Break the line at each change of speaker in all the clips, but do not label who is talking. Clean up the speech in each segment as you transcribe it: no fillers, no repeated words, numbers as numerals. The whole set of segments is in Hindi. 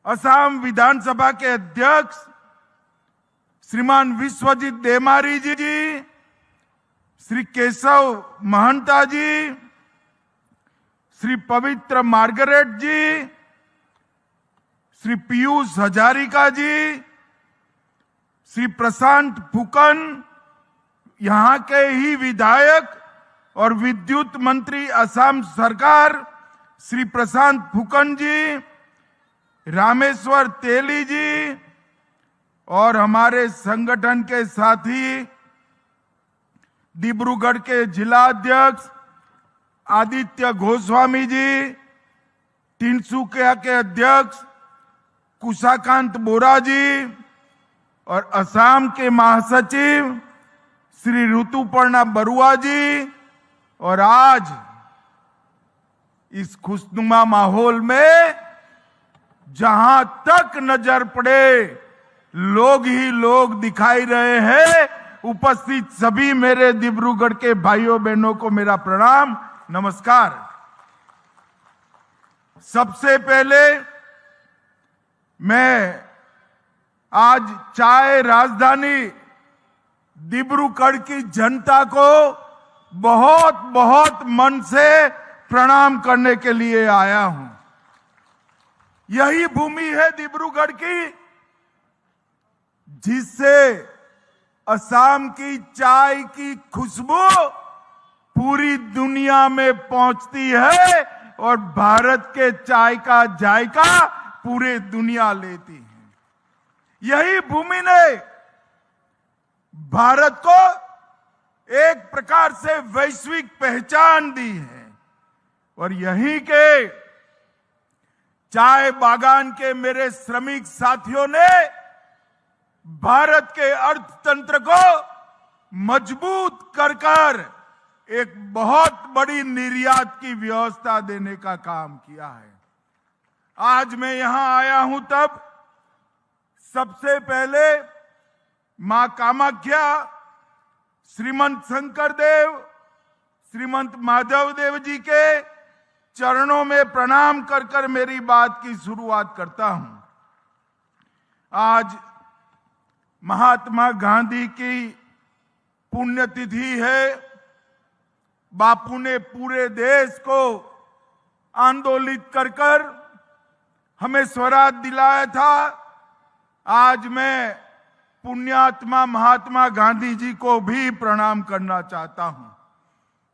असम विधानसभा के अध्यक्ष श्रीमान विश्वजीत देमारी जी, श्री केशव महंता जी, श्री पवित्र मार्गरेट जी, श्री पीयूष हजारिका जी, श्री प्रशांत फुकन, यहाँ के ही विधायक और विद्युत मंत्री असम सरकार श्री प्रशांत फुकन जी, रामेश्वर तेली जी और हमारे संगठन के साथी डिब्रूगढ़ के जिला अध्यक्ष आदित्य गोस्वामी जी, तिनसुकिया के अध्यक्ष कुशाकांत बोरा जी और असम के महासचिव श्री ऋतुपर्णा बरुआ जी। और आज इस खुशनुमा माहौल में जहां तक नजर पड़े लोग ही लोग दिखाई रहे हैं, उपस्थित सभी मेरे डिब्रूगढ़ के भाइयों बहनों को मेरा प्रणाम, नमस्कार। सबसे पहले मैं आज चाय राजधानी डिब्रूगढ़ की जनता को बहुत बहुत मन से प्रणाम करने के लिए आया हूं। यही भूमि है डिब्रूगढ़ की जिससे असम की चाय की खुशबू पूरी दुनिया में पहुंचती है और भारत के चाय का जायका पूरे दुनिया लेती है। यही भूमि ने भारत को एक प्रकार से वैश्विक पहचान दी है और यहीं के चाय बागान के मेरे श्रमिक साथियों ने भारत के अर्थतंत्र को मजबूत कर एक बहुत बड़ी निर्यात की व्यवस्था देने का काम किया है। आज मैं यहां आया हूं तब सबसे पहले मां कामाख्या, श्रीमंत शंकर देव, श्रीमंत माधव देव जी के चरणों में प्रणाम कर मेरी बात की शुरुआत करता हूं। आज महात्मा गांधी की पुण्यतिथि है। बापू ने पूरे देश को आंदोलित कर हमें स्वराज दिलाया था। आज मैं पुण्यात्मा महात्मा गांधी जी को भी प्रणाम करना चाहता हूं।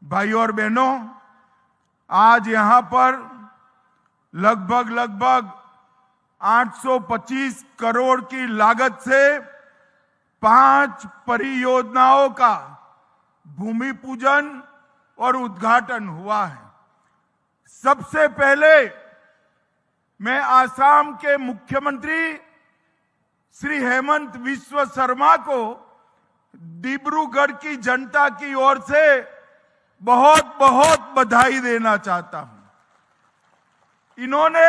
भाइयों और बहनों, आज यहां पर लगभग 825 करोड़ की लागत से 5 परियोजनाओं का भूमि पूजन और उद्घाटन हुआ है। सबसे पहले मैं आसाम के मुख्यमंत्री श्री हेमंत बिस्वा शर्मा को डिब्रूगढ़ की जनता की ओर से बहुत बहुत बधाई देना चाहता हूं। इन्होंने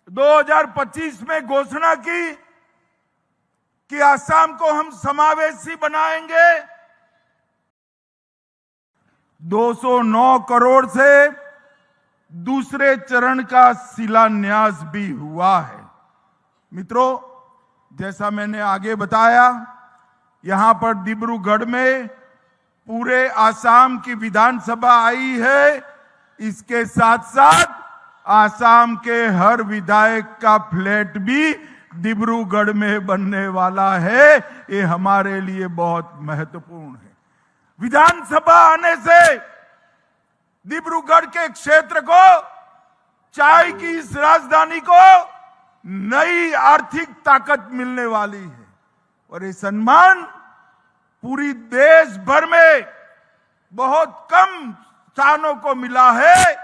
2025 में घोषणा की कि आसाम को हम समावेशी बनाएंगे। 209 करोड़ से दूसरे चरण का शिलान्यास भी हुआ है। मित्रों, जैसा मैंने आगे बताया, यहां पर डिब्रूगढ़ में पूरे आसाम की विधानसभा आई है। इसके साथ साथ आसाम के हर विधायक का फ्लैट भी डिब्रूगढ़ में बनने वाला है। ये हमारे लिए बहुत महत्वपूर्ण है। विधानसभा आने से डिब्रूगढ़ के क्षेत्र को, चाय की इस राजधानी को नई आर्थिक ताकत मिलने वाली है और ये सम्मान पूरी देश भर में बहुत कम स्थानों को मिला है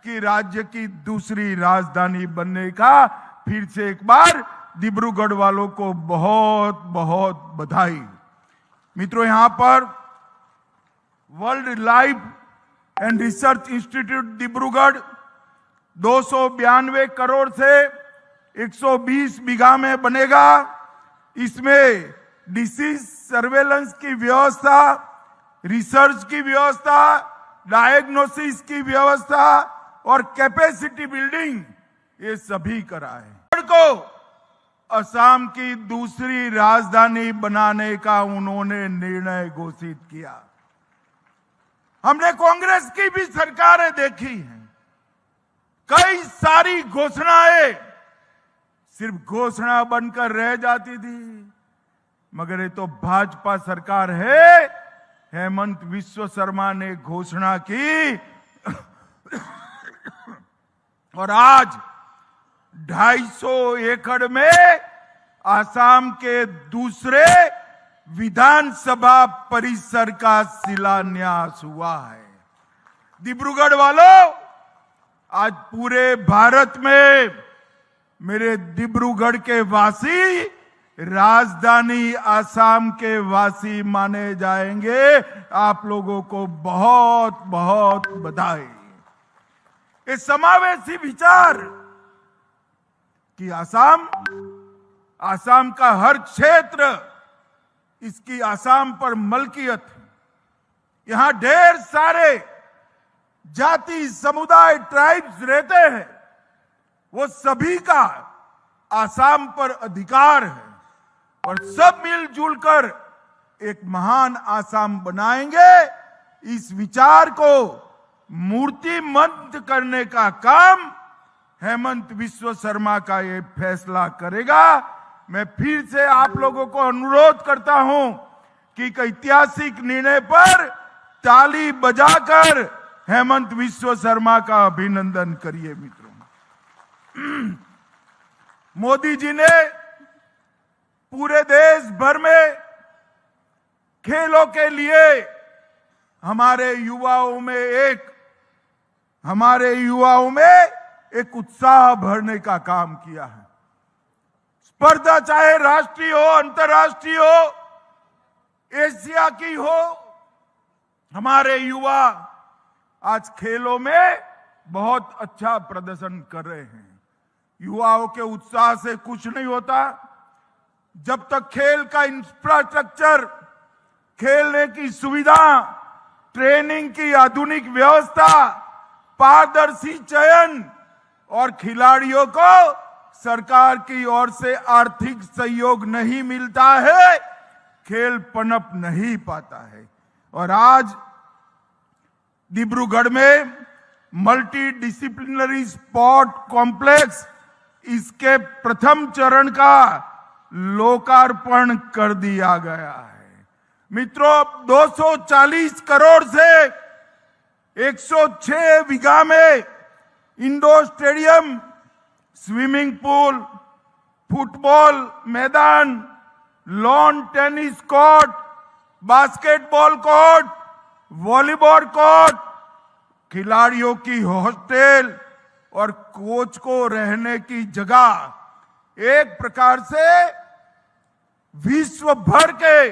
कि राज्य की दूसरी राजधानी बनने का फिर से एक बार डिब्रूगढ़ वालों को बहुत बहुत बधाई। मित्रों, यहां पर world life and research institute Dibrugarh 292 crore से 120 बीघा में बनेगा। इसमें डिसीज सर्वेलेंस की व्यवस्था, रिसर्च की व्यवस्था, डायग्नोसिस की व्यवस्था और कैपेसिटी बिल्डिंग, ये सभी करा है। असम की दूसरी राजधानी बनाने का उन्होंने निर्णय घोषित किया। हमने कांग्रेस की भी सरकारें देखी हैं, कई सारी घोषणाएं सिर्फ घोषणा बनकर रह जाती थी, मगर ये तो भाजपा सरकार है। हेमंत विश्व शर्मा ने घोषणा की और आज 250 एकड़ में आसाम के दूसरे विधानसभा परिसर का शिलान्यास हुआ है। डिब्रूगढ़ वालों, आज पूरे भारत में मेरे डिब्रूगढ़ के वासी राजधानी आसाम के वासी माने जाएंगे। आप लोगों को बहुत बहुत बधाई। ये समावेशी विचार कि आसाम का हर क्षेत्र, इसकी आसाम पर मलकियत है। यहां ढेर सारे जाति, समुदाय, ट्राइब्स रहते हैं, वो सभी का आसाम पर अधिकार है और सब मिलजुल कर एक महान आसाम बनाएंगे। इस विचार को मूर्तिमंत करने का काम हेमंत विश्व शर्मा का ये फैसला करेगा। मैं फिर से आप लोगों को अनुरोध करता हूं कि एक ऐतिहासिक निर्णय पर ताली बजाकर हेमंत विश्व शर्मा का अभिनंदन करिए। मित्रों, मोदी जी ने पूरे देश भर में खेलों के लिए हमारे युवाओं में एक उत्साह भरने का काम किया है। स्पर्धा चाहे राष्ट्रीय हो, अंतर्राष्ट्रीय हो, एशिया की हो, हमारे युवा आज खेलों में बहुत अच्छा प्रदर्शन कर रहे हैं। युवाओं के उत्साह से कुछ नहीं होता जब तक खेल का इंफ्रास्ट्रक्चर, खेलने की सुविधा, ट्रेनिंग की आधुनिक व्यवस्था, पारदर्शी चयन और खिलाड़ियों को सरकार की ओर से आर्थिक सहयोग नहीं मिलता है, खेल पनप नहीं पाता है। और आज डिब्रूगढ़ में मल्टी डिसिप्लिनरी स्पोर्ट कॉम्प्लेक्स, इसके प्रथम चरण का लोकार्पण कर दिया गया है। मित्रों, 240 करोड़ से 106 बीघा में indoor stadium, swimming pool, football मैदान, lawn tennis court, basketball court, volleyball court, खिलाड़ियों की हॉस्टल और कोच को रहने की जगह, एक प्रकार से विश्व भर के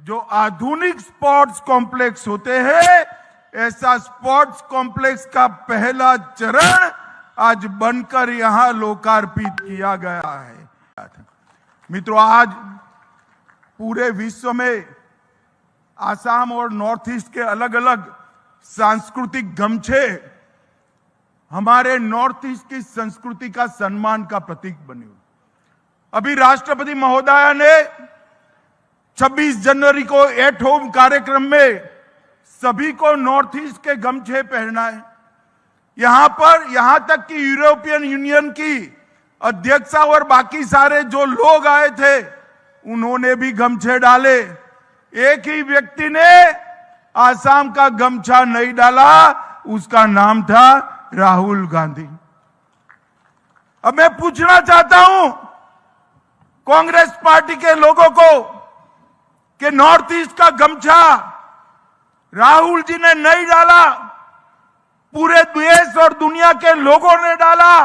जो आधुनिक स्पोर्ट्स कॉम्प्लेक्स होते हैं, ऐसा स्पोर्ट्स कॉम्प्लेक्स का पहला चरण आज बनकर यहां लोकार्पित किया गया है। मित्रों, आज पूरे विश्व में आसाम और नॉर्थ ईस्ट के अलग अलग सांस्कृतिक गमछे हमारे नॉर्थ ईस्ट की संस्कृति का सम्मान का प्रतीक बने हुए। अभी राष्ट्रपति महोदया ने 26 जनवरी को एट होम कार्यक्रम में सभी को नॉर्थ ईस्ट के गमछे पहना है। यहां तक कि यूरोपियन यूनियन की अध्यक्षा और बाकी सारे जो लोग आए थे, उन्होंने भी गमछे डाले। एक ही व्यक्ति ने आसाम का गमछा नहीं डाला, उसका नाम था राहुल गांधी। अब मैं पूछना चाहता हूं कांग्रेस पार्टी के लोगों को कि नॉर्थ ईस्ट का गमछा राहुल जी ने नहीं डाला, पूरे देश और दुनिया के लोगों ने डाला।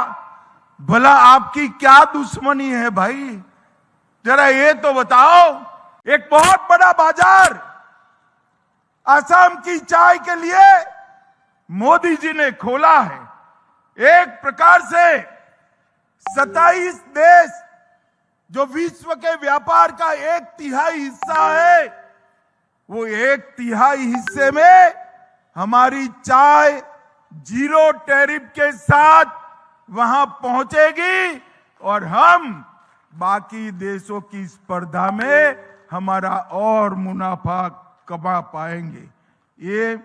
भला आपकी क्या दुश्मनी है भाई? जरा ये तो बताओ। एक बहुत बड़ा बाजार आसाम की चाय के लिए मोदी जी ने खोला है। एक प्रकार से 27 देश जो विश्व के व्यापार का 1/3 हिस्सा है, वो 1/3 हिस्से में हमारी चाय 0 टैरिफ के साथ वहां पहुंचेगी और हम बाकी देशों की स्पर्धा में हमारा और मुनाफा कमा पाएंगे। ये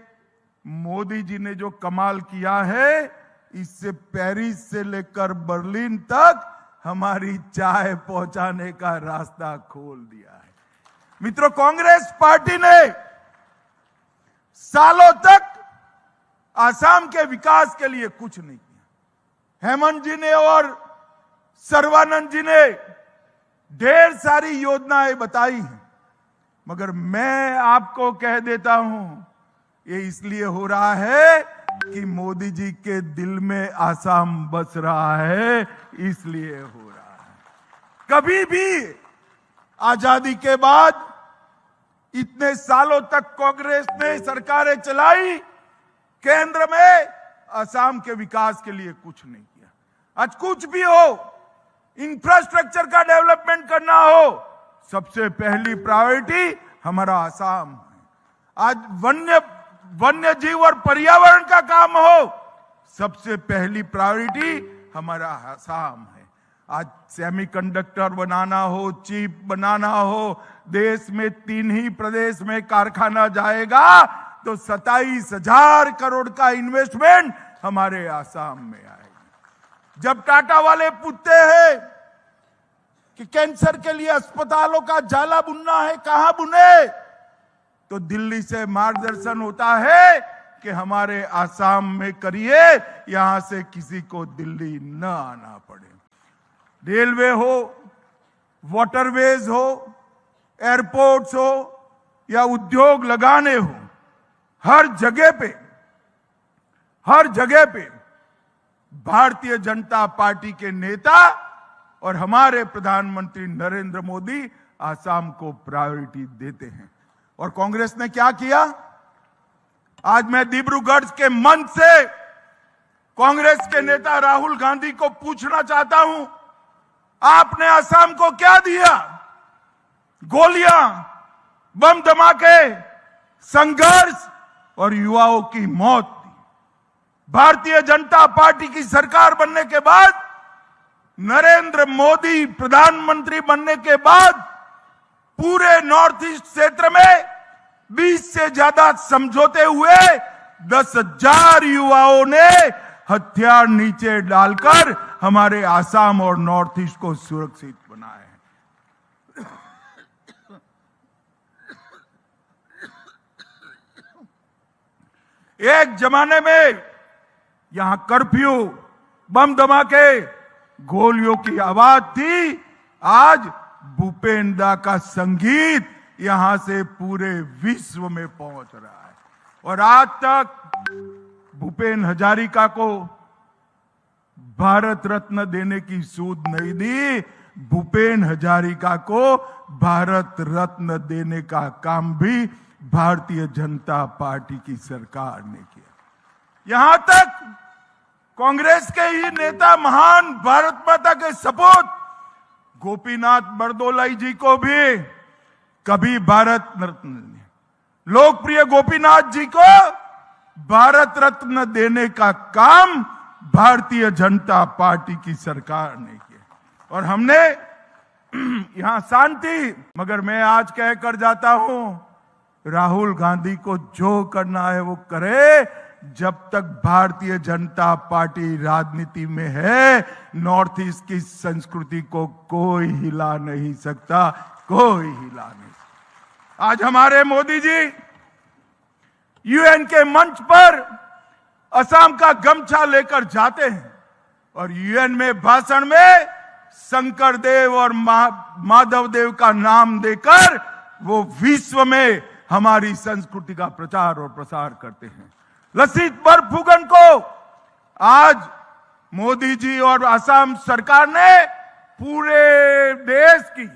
मोदी जी ने जो कमाल किया है, इससे पेरिस से लेकर बर्लिन तक हमारी चाय पहुंचाने का रास्ता खोल दिया है। मित्रों, कांग्रेस पार्टी ने सालों तक आसाम के विकास के लिए कुछ नहीं किया। हेमंत जी ने और सर्बानंद जी ने ढेर सारी योजनाएं बताई हैं, मगर मैं आपको कह देता हूं, ये इसलिए हो रहा है कि मोदी जी के दिल में आसाम बस रहा है, इसलिए हो रहा है। कभी भी आजादी के बाद इतने सालों तक कांग्रेस ने सरकारें चलाई, केंद्र में आसाम के विकास के लिए कुछ नहीं किया। आज कुछ भी हो, इंफ्रास्ट्रक्चर का डेवलपमेंट करना हो, सबसे पहली प्रायोरिटी हमारा आसाम है। आज वन्य जीव और पर्यावरण का काम हो, सबसे पहली प्रायोरिटी हमारा आसाम है। आज सेमीकंडक्टर बनाना हो, चिप बनाना हो, देश में 3 ही प्रदेश में कारखाना जाएगा तो 27,000 करोड़ का इन्वेस्टमेंट हमारे आसाम में आएगा। जब टाटा वाले पूछते हैं कि कैंसर के लिए अस्पतालों का जाला बुनना है, कहां बुने, तो दिल्ली से मार्गदर्शन होता है कि हमारे आसाम में करिए, यहां से किसी को दिल्ली न आना पड़े। रेलवे हो, वाटरवेज हो, एयरपोर्ट्स हो या उद्योग लगाने हो, हर जगह पे भारतीय जनता पार्टी के नेता और हमारे प्रधानमंत्री नरेंद्र मोदी आसाम को प्रायोरिटी देते हैं। और कांग्रेस ने क्या किया? आज मैं डिब्रूगढ़ के मंच से कांग्रेस के नेता राहुल गांधी को पूछना चाहता हूं, आपने आसाम को क्या दिया? गोलियां, बम धमाके, संघर्ष और युवाओं की मौत दी। भारतीय जनता पार्टी की सरकार बनने के बाद, नरेंद्र मोदी प्रधानमंत्री बनने के बाद, पूरे नॉर्थ ईस्ट क्षेत्र में 20 से ज्यादा समझौते हुए, 10,000 युवाओं ने हथियार नीचे डालकर हमारे आसाम और नॉर्थ ईस्ट को सुरक्षित बनाया है। एक जमाने में यहां कर्फ्यू, बम धमाके, गोलियों की आवाज थी, आज भूपेन दा का संगीत यहां से पूरे विश्व में पहुंच रहा है। और आज तक भूपेन हजारिका को भारत रत्न देने की सूद नहीं दी, भूपेन हजारिका को भारत रत्न देने का काम भी भारतीय जनता पार्टी की सरकार ने किया। यहां तक कांग्रेस के ही नेता, महान भारत माता के सपूत गोपीनाथ बरदोलाई जी को भी कभी भारत रत्न, लोकप्रिय गोपीनाथ जी को भारत रत्न देने का काम भारतीय जनता पार्टी की सरकार ने किया। और हमने यहां शांति, मगर मैं आज कह कर जाता हूं, राहुल गांधी को जो करना है वो करे। जब तक भारतीय जनता पार्टी राजनीति में है, नॉर्थ ईस्ट की संस्कृति को कोई हिला नहीं सकता, कोई हिला नहीं सकता। आज हमारे मोदी जी यूएन के मंच पर असम का गमछा लेकर जाते हैं और यूएन में भाषण में शंकर देव और माधव देव का नाम देकर वो विश्व में हमारी संस्कृति का प्रचार और प्रसार करते हैं। लसित बरफुकन को आज मोदी जी और असम सरकार ने पूरे देश की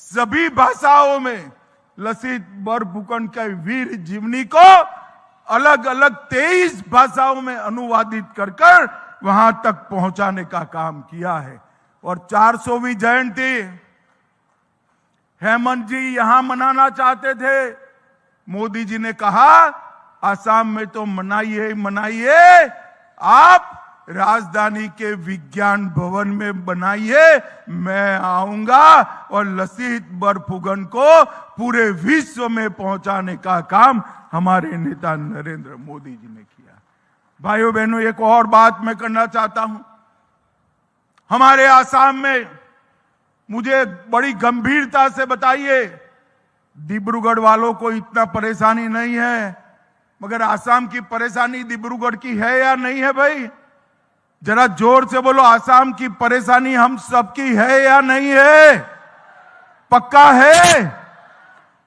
सभी भाषाओं में लसित बरफुकन के वीर जीवनी को अलग अलग 23 भाषाओं में अनुवादित कर वहां तक पहुंचाने का काम किया है। और 400वीं जयंती हेमंत जी यहां मनाना चाहते थे। मोदी जी ने कहा, आसाम में तो मनाइए मनाइए, आप राजधानी के विज्ञान भवन में बनाइए, मैं आऊंगा और लसित बर्फुगन को पूरे विश्व में पहुंचाने का काम हमारे नेता नरेंद्र मोदी जी ने किया। भाइयों बहनों, एक और बात मैं करना चाहता हूं। हमारे आसाम में मुझे बड़ी गंभीरता से बताइए, डिब्रूगढ़ वालों को इतना परेशानी नहीं है, मगर आसाम की परेशानी डिब्रूगढ़ की है या नहीं है? भाई जरा जोर से बोलो, आसाम की परेशानी हम सबकी है या नहीं है? पक्का है?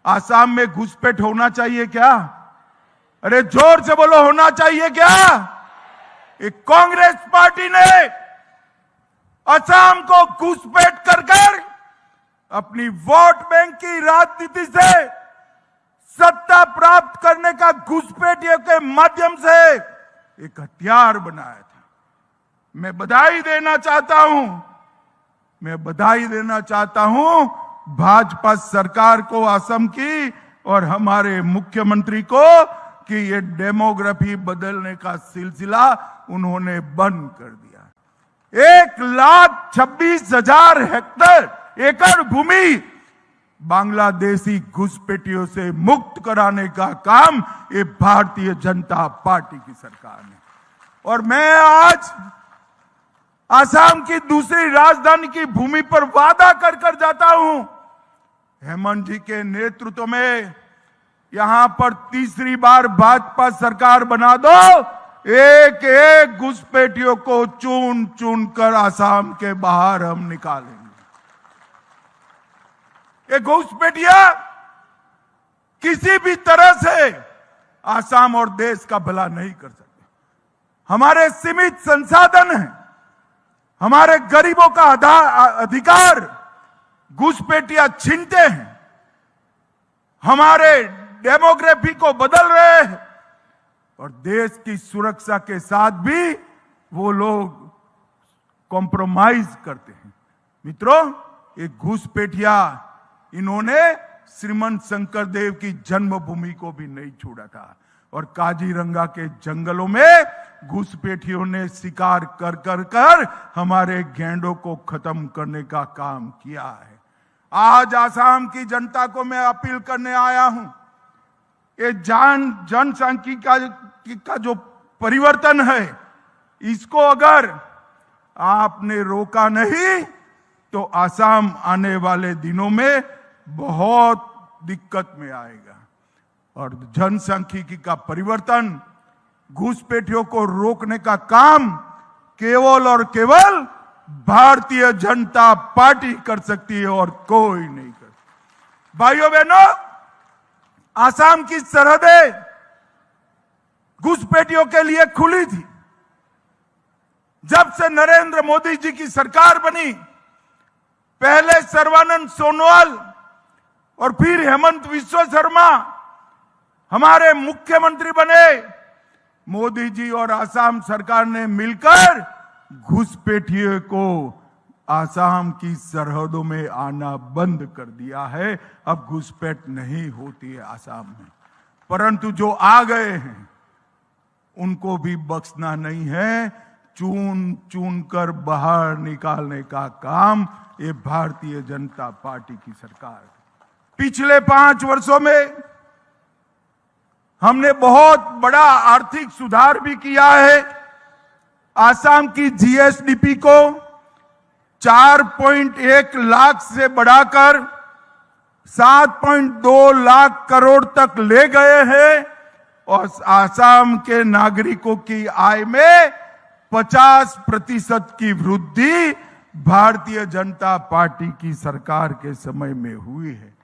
आसाम में घुसपैठ होना चाहिए क्या? अरे जोर से बोलो, होना चाहिए क्या? एक कांग्रेस पार्टी ने असम को घुसपैठ कर अपनी वोट बैंक की राजनीति से सत्ता प्राप्त करने का घुसपैठियों के माध्यम से एक हथियार बनाया था। मैं बधाई देना चाहता हूं भाजपा सरकार को, असम की और हमारे मुख्यमंत्री को कि ये डेमोग्राफी बदलने का सिलसिला उन्होंने बंद कर दिया। 1,26,000 हेक्टेयर एकड़ भूमि बांग्लादेशी घुसपैठियों से मुक्त कराने का काम ये भारतीय जनता पार्टी की सरकार ने। और मैं आज आसाम की दूसरी राजधानी की भूमि पर वादा कर जाता हूं, हेमंत जी के नेतृत्व में यहां पर तीसरी बार भाजपा सरकार बना दो, एक एक घुसपैठियों को चुन चुन कर आसाम के बाहर हम निकालेंगे। ये घुसपैठिया किसी भी तरह से आसाम और देश का भला नहीं कर सकते। हमारे सीमित संसाधन हैं, हमारे गरीबों का अधिकार घुसपैठिया छीनते हैं, हमारे डेमोग्राफी को बदल रहे हैं और देश की सुरक्षा के साथ भी वो लोग कॉम्प्रोमाइज करते हैं। मित्रों, एक घुसपैठिया इन्होंने श्रीमंत शंकरदेव की जन्मभूमि को भी नहीं छोड़ा था और काजीरंगा के जंगलों में घुसपैठियों ने शिकार कर हमारे गैंडों को खत्म करने का काम किया है। आज आसाम की जनता को मैं अपील करने आया हूं, ये जनसांख्यिकी का जो परिवर्तन है, इसको अगर आपने रोका नहीं तो आसाम आने वाले दिनों में बहुत दिक्कत में आएगा। और जनसांख्यिकी का परिवर्तन, घुसपैठियों को रोकने का काम केवल और केवल भारतीय जनता पार्टी कर सकती है और कोई नहीं कर। भाइयों बहनों, आसाम की सरहदें घुसपैठियों के लिए खुली थी। जब से नरेंद्र मोदी जी की सरकार बनी, पहले सर्बानंद सोनोवाल और फिर हेमंत विश्व शर्मा हमारे मुख्यमंत्री बने। मोदी जी और आसाम सरकार ने मिलकर घुसपैठियों को आसाम की सरहदों में आना बंद कर दिया है। अब घुसपैठ नहीं होती है आसाम में, परंतु जो आ गए हैं उनको भी बख्शना नहीं है। चुन चुन कर बाहर निकालने का काम ये भारतीय जनता पार्टी की सरकार। पिछले 5 वर्षों में हमने बहुत बड़ा आर्थिक सुधार भी किया है। आसाम की जीएसडीपी को 4.1 लाख से बढ़ाकर 7.2 लाख करोड़ तक ले गए हैं और आसाम के नागरिकों की आय में 50% की वृद्धि भारतीय जनता पार्टी की सरकार के समय में हुई है।